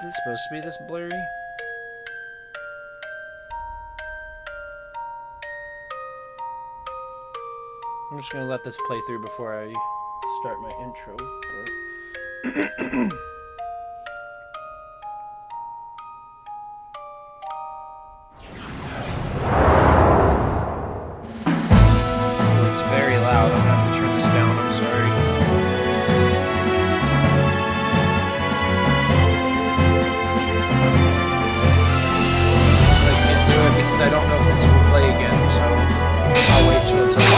it supposed to be this blurry? I'm just gonna let this play through before I start my intro. But it's very loud. I'm gonna have to turn this down. I'm sorry. I can't do it because I don't know if this will play again, so I'll wait till it's over.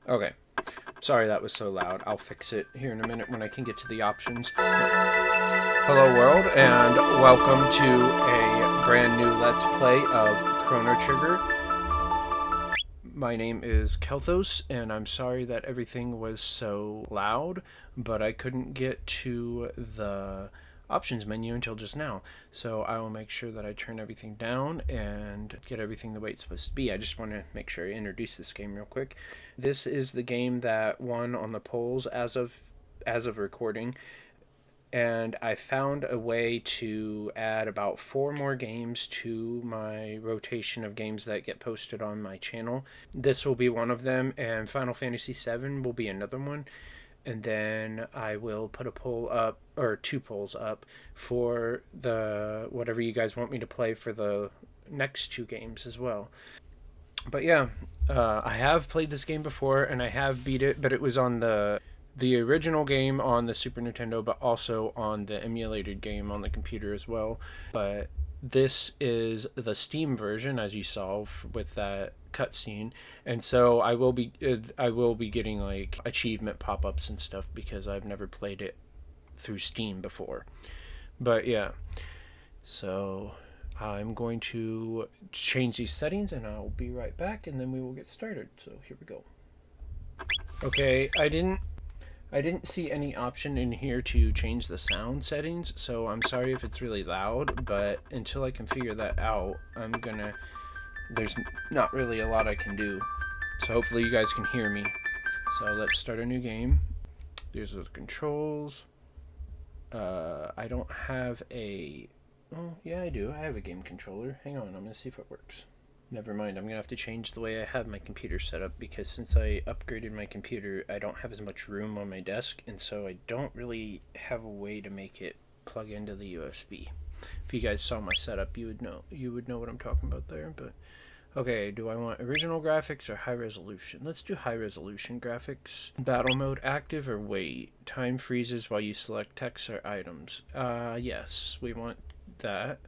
Okay. Sorry that was so loud. I'll fix it here in a minute when I can get to the options. Hello world, and welcome to a brand new Let's Play of Chrono Trigger. My name is Kelthos, and I'm sorry that everything was so loud, but I couldn't get to the options menu until just now. So I will make sure that I turn everything down and get everything the way it's supposed to be. I just want to make sure I introduce this game real quick. This is the game that won on the polls as of recording, and I found a way to add about 4 more games to my rotation of games that get posted on my channel. This will be one of them, and Final Fantasy VII will be another one. And then I will put a poll up, or 2 polls up, for the whatever you guys want me to play for the next 2 games as well. But yeah, I have played this game before, and I have beat it, but it was on the original game on the Super Nintendo, but also on the emulated game on the computer as well. But this is the Steam version, as you saw with that cutscene, and so I will be getting like achievement pop-ups and stuff because I've never played it through Steam before. But yeah, so I'm going to change these settings, and I'll be right back, and then we will get started. So here we go. Okay, I didn't see any option in here to change the sound settings, so I'm sorry if it's really loud, but until I can figure that out, there's not really a lot I can do. So hopefully you guys can hear me. So let's start a new game. Here's the controls. I don't have a... Oh, yeah, I do. I have a game controller. Hang on, I'm going to see if it works. Never mind, I'm going to have to change the way I have my computer set up, because since I upgraded my computer, I don't have as much room on my desk, and so I don't really have a way to make it plug into the USB. If you guys saw my setup, you would know what I'm talking about there. But okay, do I want original graphics or high resolution? Let's do high resolution graphics. Battle mode active or wait? Time freezes while you select text or items. Yes, we want that.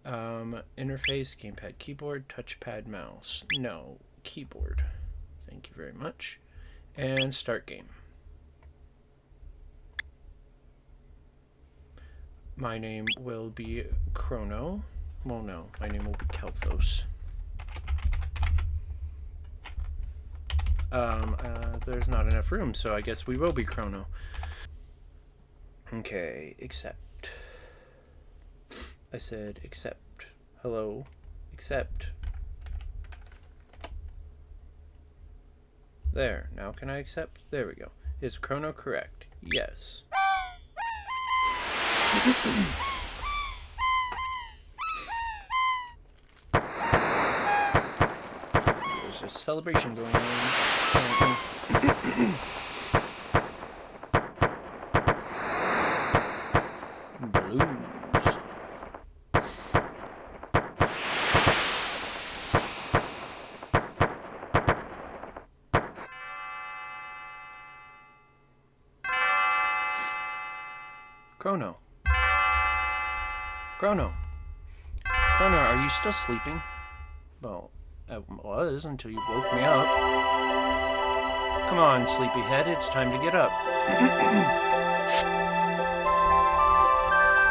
Interface, gamepad, keyboard, touchpad, mouse. No, keyboard. Thank you very much. And start game. My name will be Chrono. Well, no, my name will be Kelthos. There's not enough room, so I guess we will be Chrono. Okay, accept. I said accept. Hello, accept. There, now can I accept? There we go. Is Chrono correct? Yes. There's a celebration going on. Balloons. Chrono. Chrono. Chrono, are you still sleeping? Well, I was until you woke me up. Come on, sleepyhead, it's time to get up.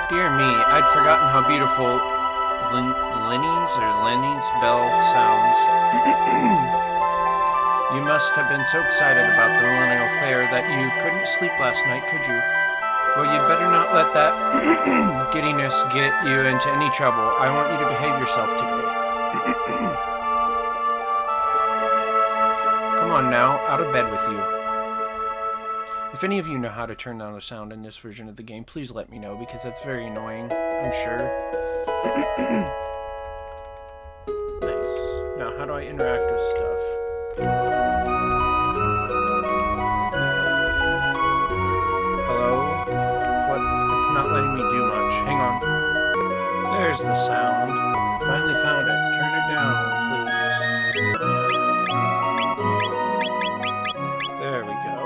Dear me, I'd forgotten how beautiful Lenny's bell sounds. You must have been so excited about the Millennial Fair that you couldn't sleep last night, could you? Well, you'd better not let that giddiness get you into any trouble. I want you to behave yourself today. Come on now, out of bed with you. If any of you know how to turn down the sound in this version of the game, please let me know, because that's very annoying, I'm sure. Nice. Now, how do I interact with stuff? Not letting me do much. Hang on. There's the sound. Finally found it. Turn it down, please. There we go.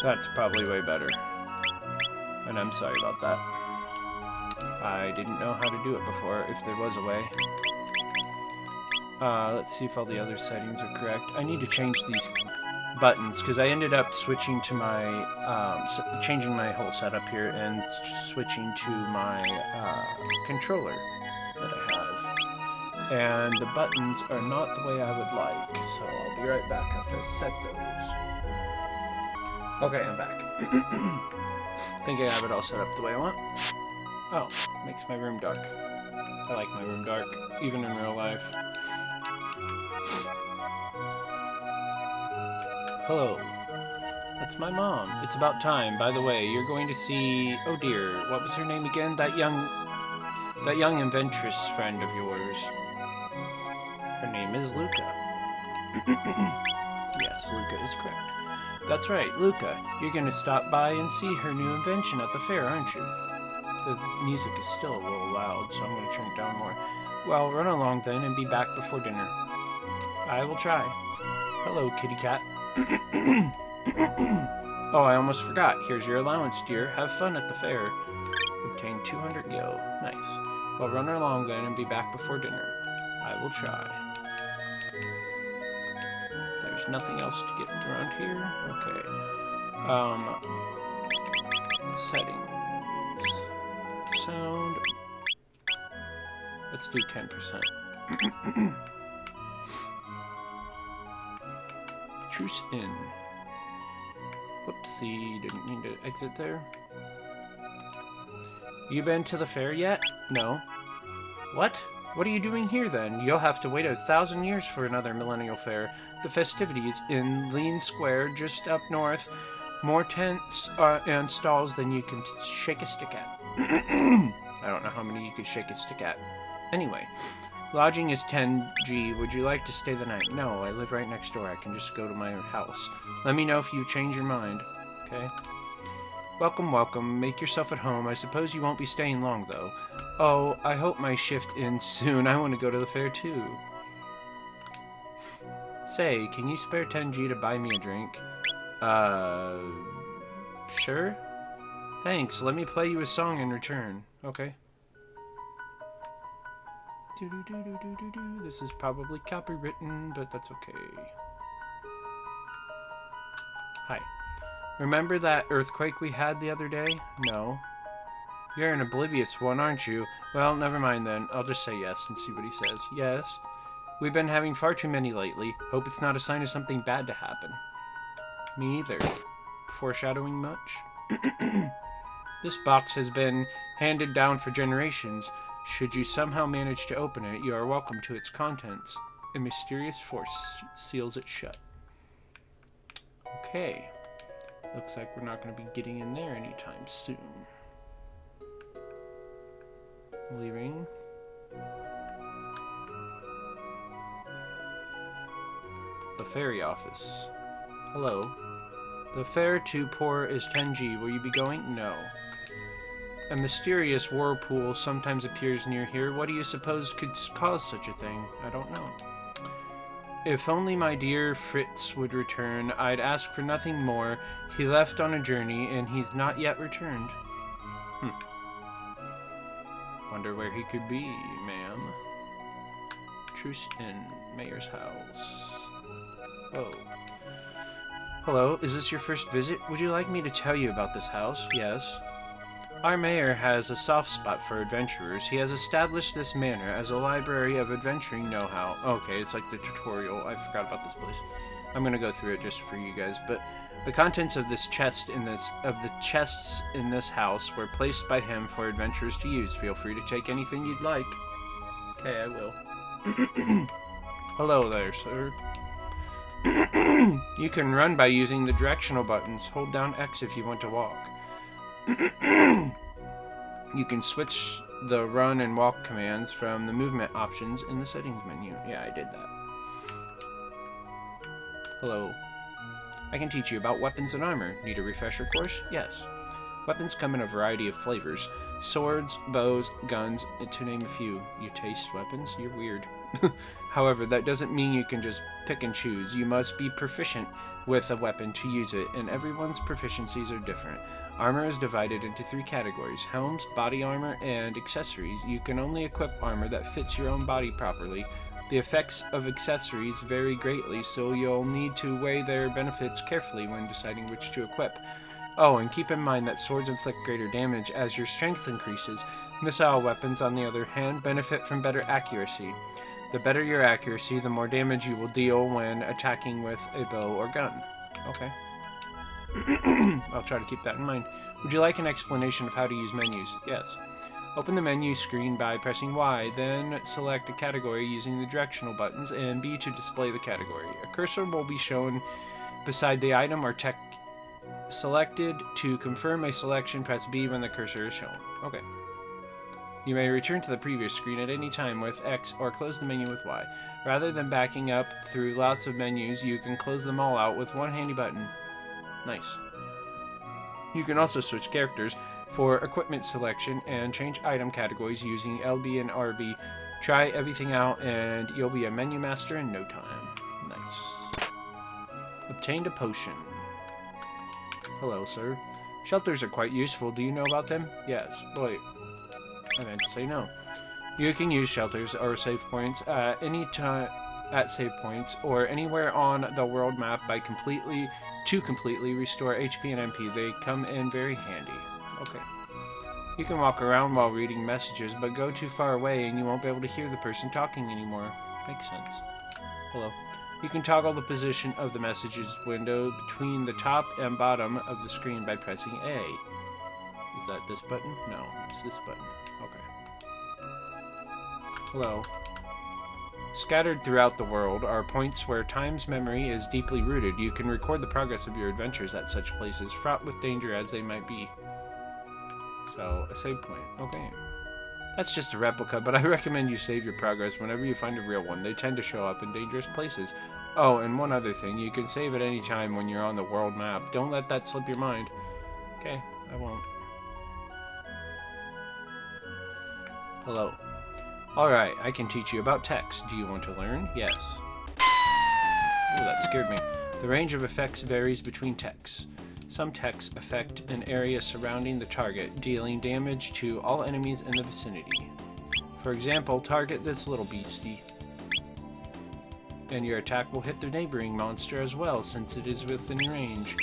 That's probably way better. And I'm sorry about that. I didn't know how to do it before, if there was a way. Let's see if all the other settings are correct. I need to change these buttons, because I ended up switching to my changing my whole setup here and switching to my controller that I have, and the buttons are not the way I would like, so I'll be right back after I set those. Okay, I'm back. Think I have it all set up the way I want. Oh, makes my room dark. I like my room dark, even in real life. Hello. That's my mom. It's about time. By the way, you're going to see... Oh dear, what was her name again? That young inventress friend of yours. Her name is Luca. Yes, Luca is correct. That's right, Luca. You're going to stop by and see her new invention at the fair, aren't you? The music is still a little loud, so I'm going to turn it down more. Well, run along then and be back before dinner. I will try. Hello, kitty cat. Oh, I almost forgot. Here's your allowance, dear. Have fun at the fair. Obtain 200 gil. Nice. Well, run along then and be back before dinner. I will try. There's nothing else to get around here? Okay. Settings. Sound. Let's do 10%. Truce in. Whoopsie, didn't mean to exit there. You been to the fair yet? No. What? What are you doing here then? You'll have to wait 1,000 years for another Millennial Fair. The festivities in Lean Square, just up north. More tents and stalls than you can shake a stick at. I don't know how many you could shake a stick at. Anyway. Lodging is 10G. Would you like to stay the night? No, I live right next door. I can just go to my house. Let me know if you change your mind. Okay? Welcome, welcome. Make yourself at home. I suppose you won't be staying long, though. Oh, I hope my shift ends soon. I want to go to the fair, too. Say, can you spare 10G to buy me a drink? Sure? Thanks. Let me play you a song in return. Okay. This is probably copywritten, but that's okay. Hi. Remember that earthquake we had the other day? No. You're an oblivious one, aren't you? Well, never mind then. I'll just say yes and see what he says. Yes. We've been having far too many lately. Hope it's not a sign of something bad to happen. Me either. Foreshadowing much? This box has been handed down for generations. Should you somehow manage to open it, you are welcome to its contents. A mysterious force seals it shut. Okay. Looks like we're not going to be getting in there anytime soon. Leaving. The ferry office. Hello. The fare to port is 10G. Will you be going? No. A mysterious whirlpool sometimes appears near here. What do you suppose could cause such a thing? I don't know. If only my dear Fritz would return, I'd ask for nothing more. He left on a journey, and he's not yet returned. Wonder where he could be, ma'am. Truce in Mayor's house. Oh. Hello, is this your first visit? Would you like me to tell you about this house? Yes. Our mayor has a soft spot for adventurers. He has established this manor as a library of adventuring know-how. Okay, it's like the tutorial. I forgot about this place. I'm gonna go through it just for you guys, but the contents of the chests in this house were placed by him for adventurers to use. Feel free to take anything you'd like. Okay, I will. Hello there, sir. You can run by using the directional buttons. Hold down X if you want to walk. You can switch the run and walk commands from the movement options in the settings menu. Yeah, I did that. Hello. I can teach you about weapons and armor. Need a refresher course? Yes. Weapons come in a variety of flavors. Swords, bows, guns, to name a few. You taste weapons? You're weird. However, that doesn't mean you can just pick and choose. You must be proficient with a weapon to use it, and everyone's proficiencies are different. Armor is divided into 3 categories: helms, body armor, and accessories. You can only equip armor that fits your own body properly. The effects of accessories vary greatly, so you'll need to weigh their benefits carefully when deciding which to equip. Oh, and keep in mind that swords inflict greater damage as your strength increases. Missile weapons, on the other hand, benefit from better accuracy. The better your accuracy, the more damage you will deal when attacking with a bow or gun. Okay. I'll try to keep that in mind. Would you like an explanation of how to use menus? Yes. Open the menu screen by pressing Y, then select a category using the directional buttons, and B to display the category. A cursor will be shown beside the item or text selected. To confirm a selection, press B when the cursor is shown. Okay. You may return to the previous screen at any time with X or close the menu with Y. Rather than backing up through lots of menus, you can close them all out with one handy button. Nice. You can also switch characters for equipment selection and change item categories using LB and RB. Try everything out and you'll be a menu master in no time. Nice. Obtained a potion. Hello, sir. Shelters are quite useful. Do you know about them? Yes. Wait. I meant to say no. You can use shelters or save points at any time at save points or anywhere on the world map to completely restore HP and MP. They come in very handy. Okay. You can walk around while reading messages, but go too far away and you won't be able to hear the person talking anymore. Makes sense. Hello. You can toggle the position of the messages window between the top and bottom of the screen by pressing A. Is that this button? No, it's this button. Okay. Hello. Scattered throughout the world are points where time's memory is deeply rooted. You can record the progress of your adventures at such places, fraught with danger as they might be. So, a save point. Okay. That's just a replica, but I recommend you save your progress whenever you find a real one. They tend to show up in dangerous places. Oh, and one other thing. You can save at any time when you're on the world map. Don't let that slip your mind. Okay, I won't. Hello. Alright, I can teach you about text. Do you want to learn? Yes. Oh, that scared me. The range of effects varies between texts. Some texts affect an area surrounding the target, dealing damage to all enemies in the vicinity. For example, target this little beastie, and your attack will hit the neighboring monster as well, since it is within range.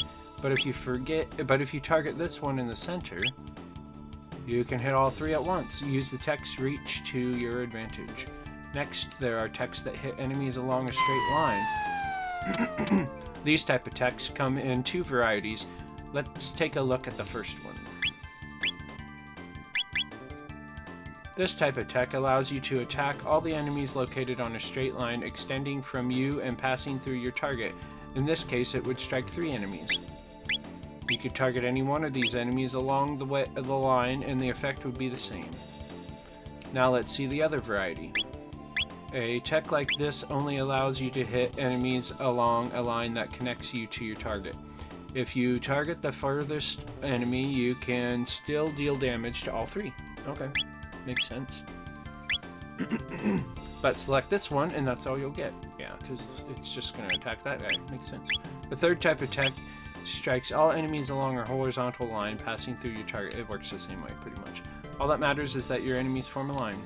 But if you target this one in the center, you can hit all three at once. Use the tech's reach to your advantage. Next, there are techs that hit enemies along a straight line. These type of techs come in two varieties. Let's take a look at the first one. This type of tech allows you to attack all the enemies located on a straight line extending from you and passing through your target. In this case, it would strike 3 enemies. You could target any one of these enemies along the line and the effect would be the same. Now let's see the other variety. A tech like this only allows you to hit enemies along a line that connects you to your target. If you target the furthest enemy, you can still deal damage to all 3. Okay, makes sense. But select this one and that's all you'll get. Yeah, because it's just going to attack that guy. Makes sense. The third type of tech strikes all enemies along a horizontal line passing through your target. It works the same way, pretty much. All that matters is that your enemies form a line.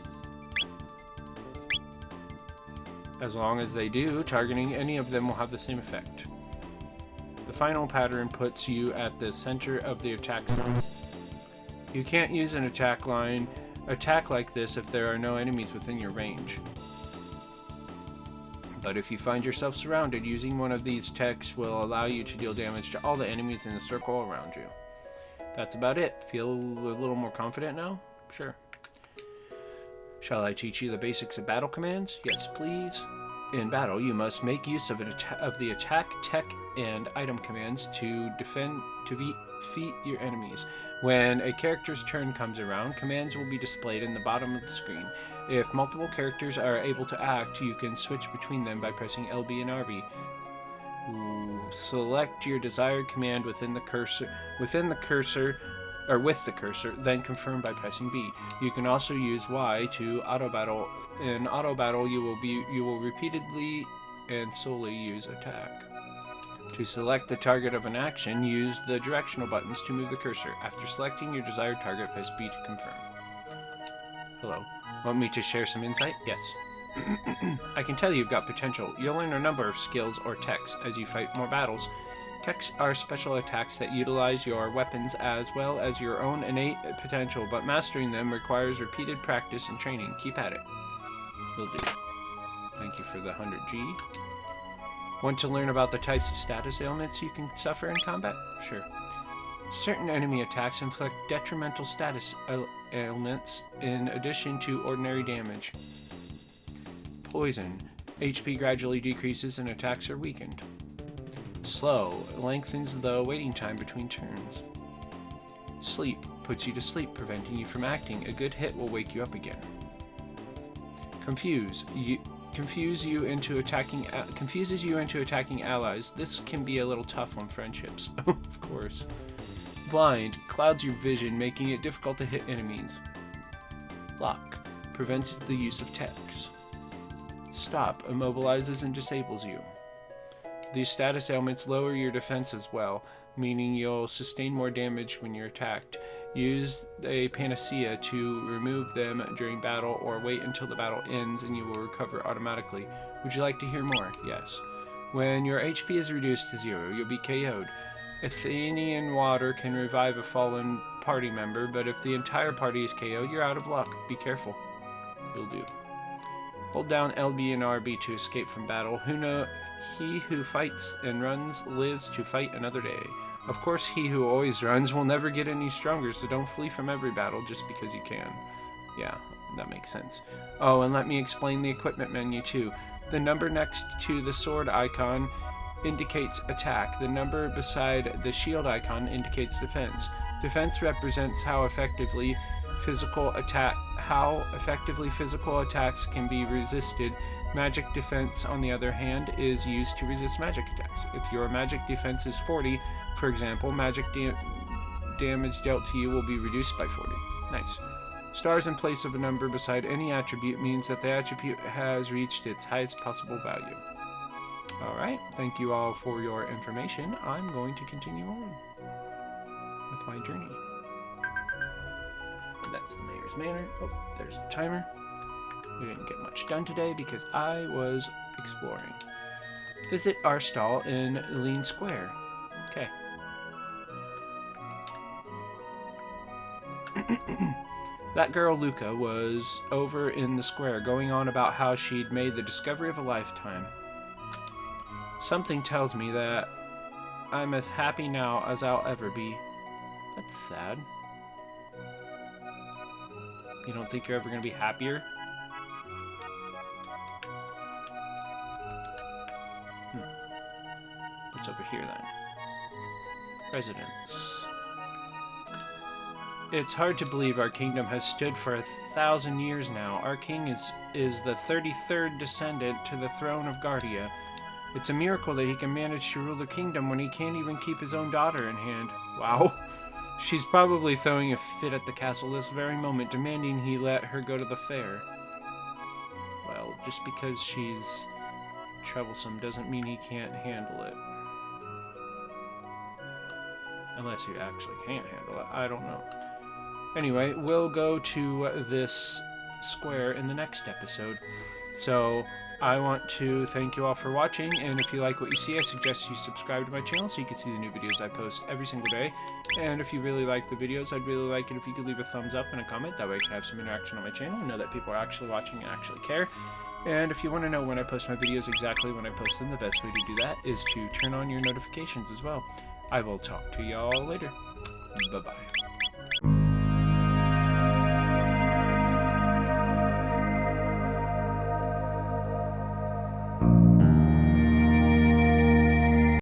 As long as they do, targeting any of them will have the same effect. The final pattern puts you at the center of the attack zone. You can't use an attack like this if there are no enemies within your range. But if you find yourself surrounded, using one of these techs will allow you to deal damage to all the enemies in the circle around you. That's about it. Feel a little more confident now? Sure. Shall I teach you the basics of battle commands? Yes, please. In battle, you must make use of the attack, tech, and item commands to defeat your enemies. When a character's turn comes around, commands will be displayed in the bottom of the screen. If multiple characters are able to act, you can switch between them by pressing LB and RB. Select your desired command with the cursor, then confirm by pressing B. You can also use Y to auto battle. In auto battle, you will repeatedly and solely use attack. To select the target of an action, use the directional buttons to move the cursor. After selecting your desired target, press B to confirm. Hello. Want me to share some insight? Yes. I can tell you've got potential. You'll learn a number of skills or techs as you fight more battles. Techs are special attacks that utilize your weapons as well as your own innate potential, but mastering them requires repeated practice and training. Keep at it. Will do. Thank you for the 100G. Want to learn about the types of status ailments you can suffer in combat? Sure. Certain enemy attacks inflict detrimental status ailments in addition to ordinary damage. Poison. HP gradually decreases and attacks are weakened. Slow. Lengthens the waiting time between turns. Sleep. Puts you to sleep, preventing you from acting. A good hit will wake you up again. Confuses you into attacking allies. This can be a little tough on friendships. Of course. Blind. Clouds your vision, making it difficult to hit enemies. Lock. Prevents the use of techs. Stop. Immobilizes and disables you. These status ailments lower your defense as well, meaning you'll sustain more damage when you're attacked. Use a panacea to remove them during battle, or wait until the battle ends and you will recover automatically. Would you like to hear more? Yes. When your HP is reduced to 0, you'll be KO'd. Athenian water can revive a fallen party member, but if the entire party is KO'd, you're out of luck. Be careful. You'll do. Hold down LB and RB to escape from battle. He who fights and runs lives to fight another day. Of course, he who always runs will never get any stronger, so don't flee from every battle just because you can. Yeah, that makes sense. Oh, and let me explain the equipment menu too. The number next to the sword icon indicates attack. The number beside the shield icon indicates defense. Defense represents how effectively physical attacks can be resisted. Magic defense, on the other hand, is used to resist magic attacks. If your magic defense is 40, for example, magic damage dealt to you will be reduced by 40. Nice. Stars in place of a number beside any attribute means that the attribute has reached its highest possible value. Alright, thank you all for your information. I'm going to continue on with my journey. That's the Mayor's Manor. Oh, there's the timer. We didn't get much done today because I was exploring. Visit our stall in Lean Square. Okay. That girl Luca was over in the square going on about how she'd made the discovery of a lifetime. Something tells me that I'm as happy now as I'll ever be. That's sad. You don't think you're ever going to be happier? What's over here then? Residence. It's hard to believe our kingdom has stood for 1,000 years now. Our king is the 33rd descendant to the throne of Guardia. It's a miracle that he can manage to rule the kingdom when he can't even keep his own daughter in hand. Wow. She's probably throwing a fit at the castle this very moment, demanding he let her go to the fair. Well, just because she's troublesome doesn't mean he can't handle it. Unless he actually can't handle it. I don't know. Anyway, we'll go to this square in the next episode. So, I want to thank you all for watching, and if you like what you see, I suggest you subscribe to my channel so you can see the new videos I post every single day. And if you really like the videos, I'd really like it if you could leave a thumbs up and a comment. That way I can have some interaction on my channel and know that people are actually watching and actually care. And if you want to know when I post my videos exactly when I post them, the best way to do that is to turn on your notifications as well. I will talk to y'all later. Bye-bye.